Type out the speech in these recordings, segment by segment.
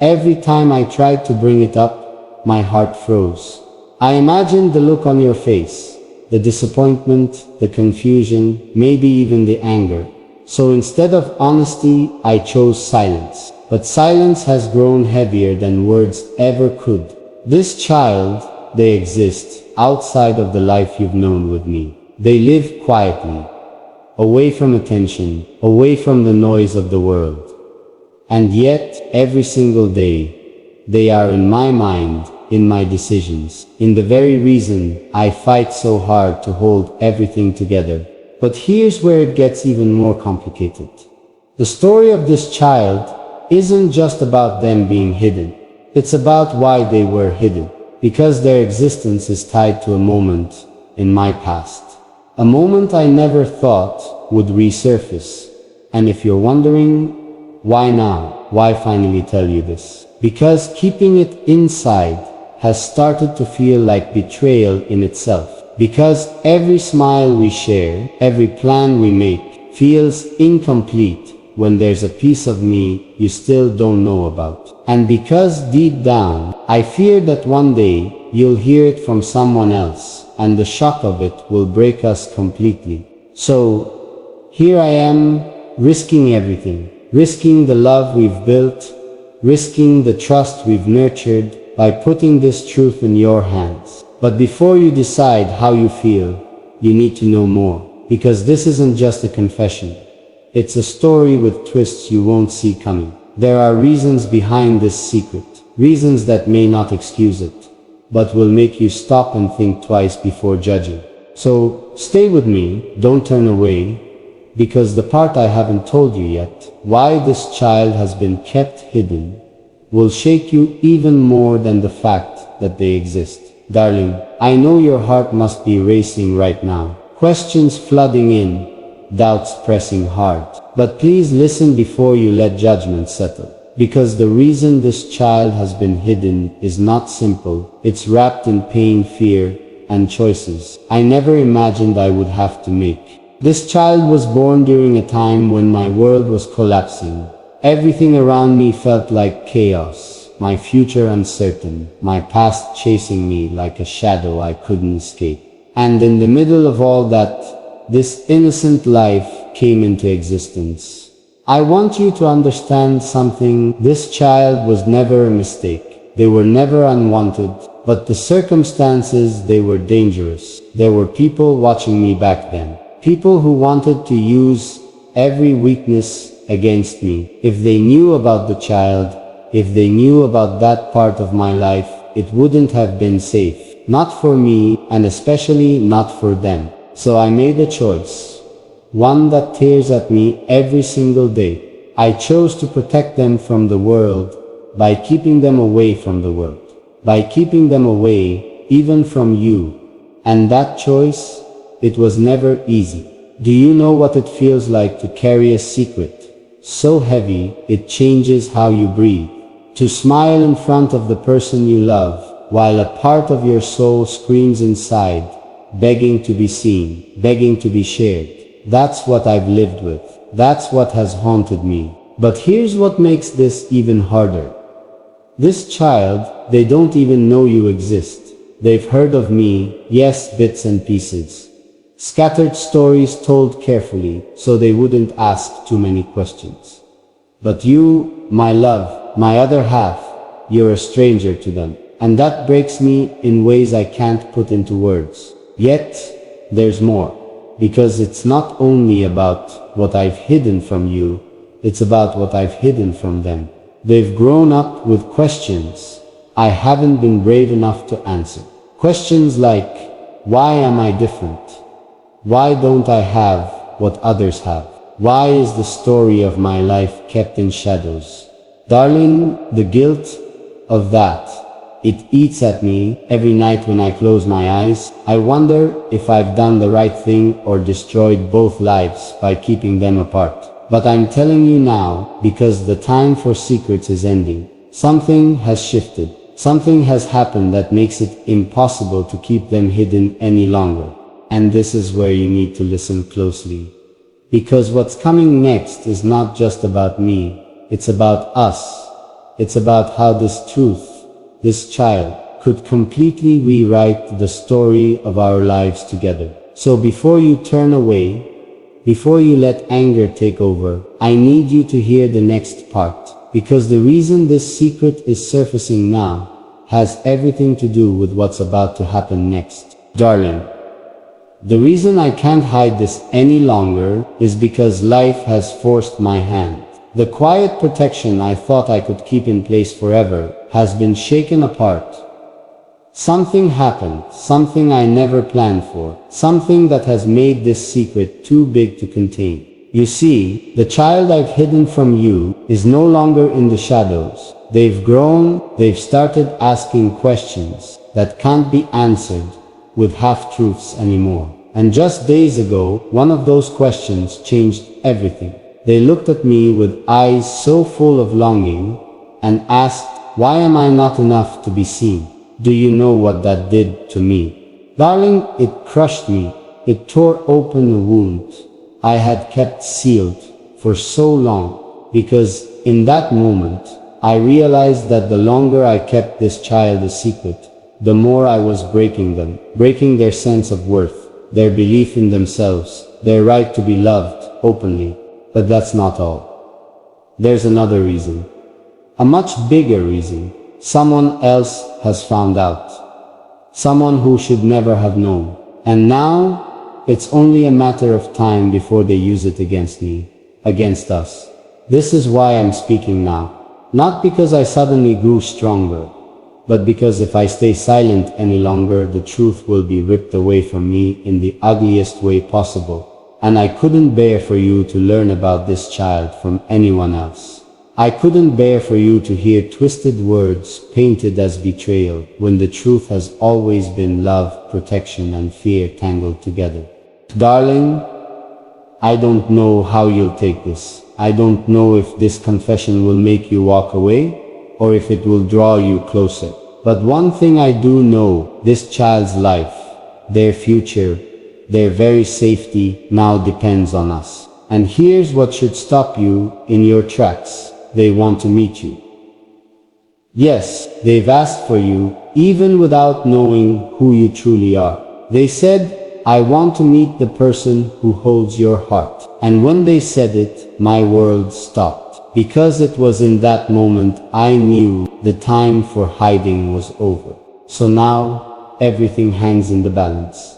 Every time I tried to bring it up, my heart froze. I imagined the look on your face, the disappointment, the confusion, maybe even the anger. So instead of honesty, I chose silence. But silence has grown heavier than words ever could. This child, they exist outside of the life you've known with me. They live quietly, away from attention, away from the noise of the world. And yet, every single day, they are in my mind, in my decisions, in the very reason I fight so hard to hold everything together. But here's where it gets even more complicated. The story of this child isn't just about them being hidden. It's about why they were hidden. Because their existence is tied to a moment in my past. A moment I never thought would resurface. And if you're wondering, why now? Why finally tell you this? Because keeping it inside has started to feel like betrayal in itself. Because every smile we share, every plan we make, feels incomplete when there's a piece of me you still don't know about. And because deep down, I fear that one day you'll hear it from someone else, and the shock of it will break us completely. So, here I am, risking everything. Risking the love we've built, risking the trust we've nurtured, by putting this truth in your hands. But before you decide how you feel, you need to know more. Because this isn't just a confession. It's a story with twists you won't see coming. There are reasons behind this secret. Reasons that may not excuse it, but will make you stop and think twice before judging. So, stay with me, don't turn away. Because the part I haven't told you yet, why this child has been kept hidden, will shake you even more than the fact that they exist. Darling, I know your heart must be racing right now. Questions flooding in, doubts pressing hard. But please listen before you let judgment settle. Because the reason this child has been hidden is not simple. It's wrapped in pain, fear, and choices I never imagined I would have to make. This child was born during a time when my world was collapsing. Everything around me felt like chaos, my future uncertain, my past chasing me like a shadow I couldn't escape. And in the middle of all that, this innocent life came into existence. I want you to understand something. This child was never a mistake. They were never unwanted, but the circumstances, they were dangerous. There were people watching me back then. People who wanted to use every weakness against me. If they knew about the child, if they knew about that part of my life, it wouldn't have been safe. Not for me, and especially not for them. So I made a choice. One that tears at me every single day. I chose to protect them from the world by keeping them away from the world. By keeping them away, even from you. And that choice, it was never easy. Do you know what it feels like to carry a secret so heavy it changes how you breathe? To smile in front of the person you love while a part of your soul screams inside, begging to be seen, begging to be shared. That's what I've lived with. That's what has haunted me. But here's what makes this even harder. This child, they don't even know you exist. They've heard of me, yes, bits and pieces. Scattered stories told carefully, so they wouldn't ask too many questions. But you, my love, my other half, you're a stranger to them. And that breaks me in ways I can't put into words. Yet, there's more. Because it's not only about what I've hidden from you, it's about what I've hidden from them. They've grown up with questions I haven't been brave enough to answer. Questions like, why am I different? Why don't I have what others have? Why is the story of my life kept in shadows? Darling, the guilt of that, it eats at me every night when I close my eyes. I wonder if I've done the right thing or destroyed both lives by keeping them apart. But I'm telling you now, because the time for secrets is ending. Something has shifted. Something has happened that makes it impossible to keep them hidden any longer. And this is where you need to listen closely. Because what's coming next is not just about me, it's about us. It's about how this truth, this child, could completely rewrite the story of our lives together. So before you turn away, before you let anger take over, I need you to hear the next part. Because the reason this secret is surfacing now has everything to do with what's about to happen next. Darling, the reason I can't hide this any longer is because life has forced my hand. The quiet protection I thought I could keep in place forever has been shaken apart. Something happened, something I never planned for, something that has made this secret too big to contain. You see, the child I've hidden from you is no longer in the shadows. They've grown, they've started asking questions that can't be answered with half-truths anymore. And just days ago, one of those questions changed everything. They looked at me with eyes so full of longing and asked, why am I not enough to be seen? Do you know what that did to me? Darling, it crushed me. It tore open a wound I had kept sealed for so long, because in that moment, I realized that the longer I kept this child a secret, the more I was breaking them, breaking their sense of worth, their belief in themselves, their right to be loved openly. But that's not all. There's another reason. A much bigger reason. Someone else has found out. Someone who should never have known. And now, it's only a matter of time before they use it against me, against us. This is why I'm speaking now. Not because I suddenly grew stronger, but because if I stay silent any longer, the truth will be ripped away from me in the ugliest way possible. And I couldn't bear for you to learn about this child from anyone else. I couldn't bear for you to hear twisted words painted as betrayal, when the truth has always been love, protection, and fear tangled together. Darling, I don't know how you'll take this. I don't know if this confession will make you walk away, or if it will draw you closer. But one thing I do know, this child's life, their future, their very safety now depends on us. And here's what should stop you in your tracks. They want to meet you. Yes, they've asked for you, even without knowing who you truly are. They said, I want to meet the person who holds your heart. And when they said it, my world stopped. Because it was in that moment I knew the time for hiding was over. So now, everything hangs in the balance.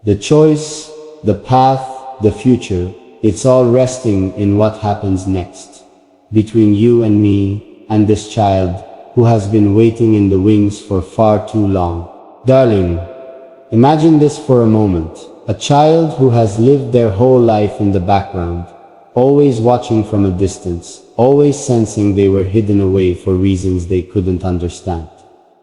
The choice, the path, the future, it's all resting in what happens next. Between you and me, and this child, who has been waiting in the wings for far too long. Darling, imagine this for a moment. A child who has lived their whole life in the background, always watching from a distance, always sensing they were hidden away for reasons they couldn't understand.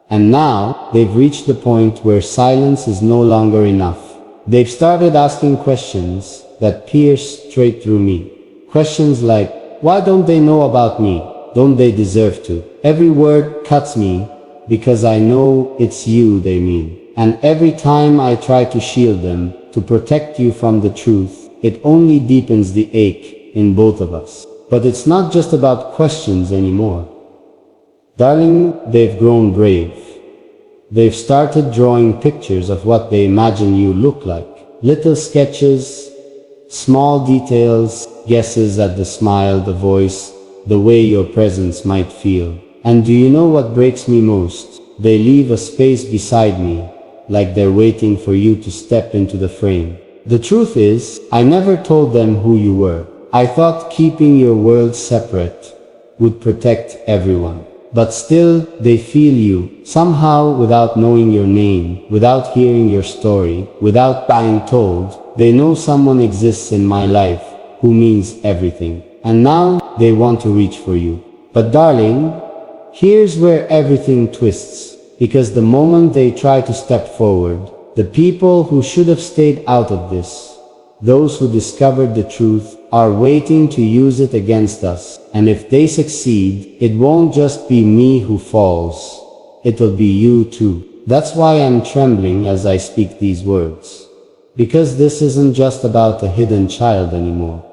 And now, they've reached the point where silence is no longer enough. They've started asking questions that pierce straight through me. Questions like, why don't they know about me? Don't they deserve to? Every word cuts me because I know it's you they mean. And every time I try to shield them, to protect you from the truth, it only deepens the ache in both of us. But it's not just about questions anymore. Darling, they've grown brave. They've started drawing pictures of what they imagine you look like. Little sketches, small details, guesses at the smile, the voice, the way your presence might feel. And do you know what breaks me most? They leave a space beside me, like they're waiting for you to step into the frame. The truth is, I never told them who you were. I thought keeping your world separate would protect everyone. But still, they feel you, somehow, without knowing your name, without hearing your story, without being told. They know someone exists in my life who means everything. And now, they want to reach for you. But darling, here's where everything twists. Because the moment they try to step forward, the people who should have stayed out of this, those who discovered the truth, are waiting to use it against us. And if they succeed, it won't just be me who falls. It'll be you too. That's why I'm trembling as I speak these words. Because this isn't just about a hidden child anymore.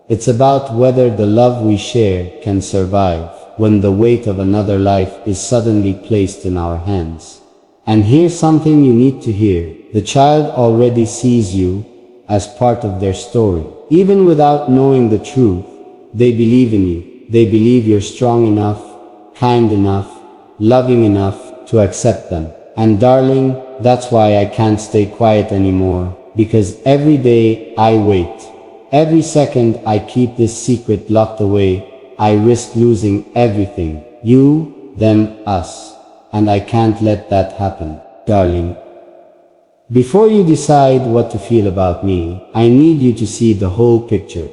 It's about whether the love we share can survive. when the weight of another life is suddenly placed in our hands. And here's something you need to hear. The child already sees you as part of their story. Even without knowing the truth, they believe in you. They believe you're strong enough, kind enough, loving enough to accept them. And darling, that's why I can't stay quiet anymore, because every day I wait. Every second I keep this secret locked away, I risk losing everything. You, them, us. And I can't let that happen, darling. Before you decide what to feel about me, I need you to see the whole picture.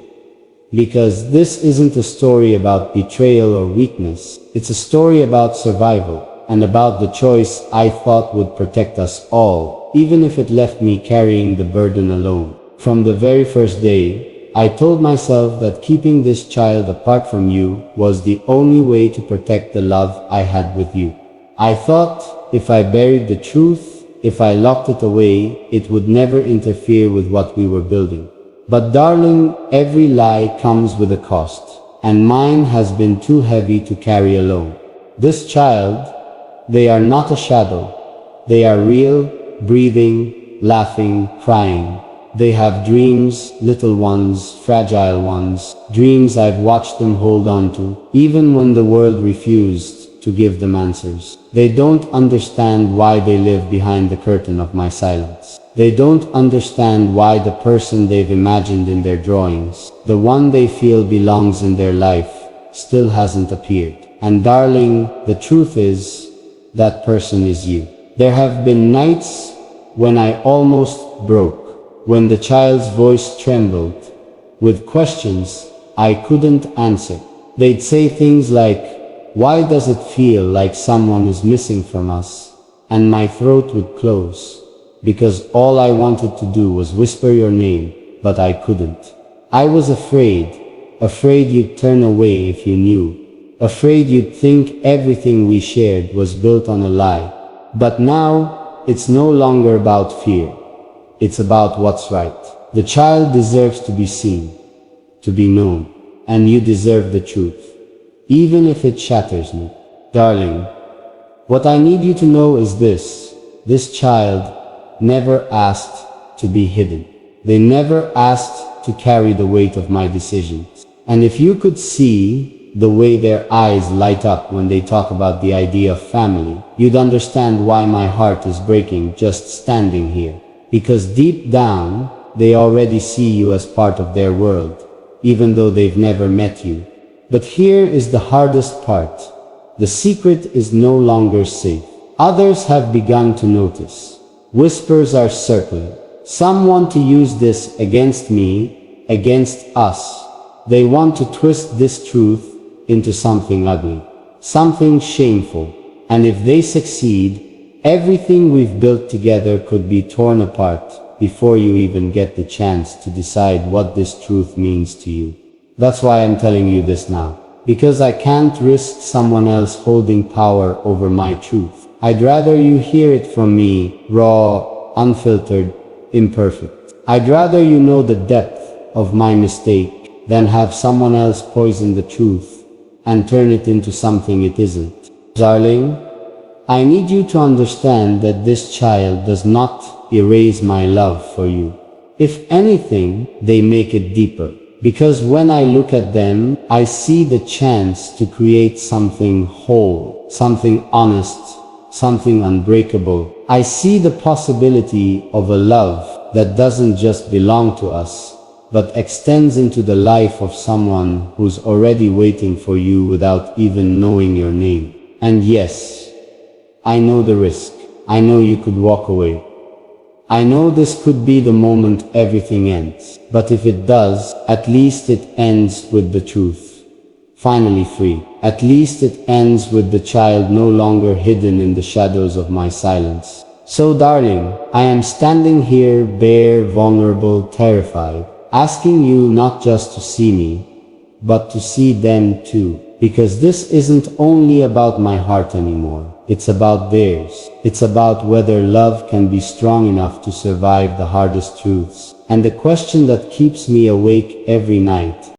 Because this isn't a story about betrayal or weakness, it's a story about survival, and about the choice I thought would protect us all, even if it left me carrying the burden alone. From the very first day, I told myself that keeping this child apart from you was the only way to protect the love I had with you. I thought, if I buried the truth, if I locked it away, it would never interfere with what we were building. But darling, every lie comes with a cost, and mine has been too heavy to carry alone. This child, they are not a shadow. They are real, breathing, laughing, crying. They have dreams, little ones, fragile ones, dreams I've watched them hold on to, even when the world refused to give them answers. They don't understand why they live behind the curtain of my silence. They don't understand why the person they've imagined in their drawings, the one they feel belongs in their life, still hasn't appeared. And darling, the truth is, that person is you. There have been nights when I almost broke, when the child's voice trembled, with questions I couldn't answer. They'd say things like, "Why does it feel like someone is missing from us?" And my throat would close, because all I wanted to do was whisper your name, but I couldn't. I was afraid you'd turn away if you knew, afraid you'd think everything we shared was built on a lie. But now, it's no longer about fear. It's about what's right. The child deserves to be seen, to be known, and you deserve the truth, even if it shatters me. Darling, what I need you to know is this. This child never asked to be hidden. They never asked to carry the weight of my decisions. And if you could see the way their eyes light up when they talk about the idea of family, you'd understand why my heart is breaking just standing here. Because deep down, they already see you as part of their world, even though they've never met you. But here is the hardest part. The secret is no longer safe. Others have begun to notice. Whispers are circling. Some want to use this against me, against us. They want to twist this truth into something ugly, something shameful. And if they succeed, everything we've built together could be torn apart before you even get the chance to decide what this truth means to you. That's why I'm telling you this now. Because I can't risk someone else holding power over my truth. I'd rather you hear it from me, raw, unfiltered, imperfect. I'd rather you know the depth of my mistake than have someone else poison the truth and turn it into something it isn't. Darling, I need you to understand that this child does not erase my love for you. If anything, they make it deeper. Because when I look at them, I see the chance to create something whole, something honest, something unbreakable. I see the possibility of a love that doesn't just belong to us, but extends into the life of someone who's already waiting for you without even knowing your name. And yes, I know the risk. I know you could walk away. I know this could be the moment everything ends. But if it does, at least it ends with the truth. Finally free. At least it ends with the child no longer hidden in the shadows of my silence. So darling, I am standing here bare, vulnerable, terrified, asking you not just to see me, but to see them too. Because this isn't only about my heart anymore. It's about theirs. It's about whether love can be strong enough to survive the hardest truths. And the question that keeps me awake every night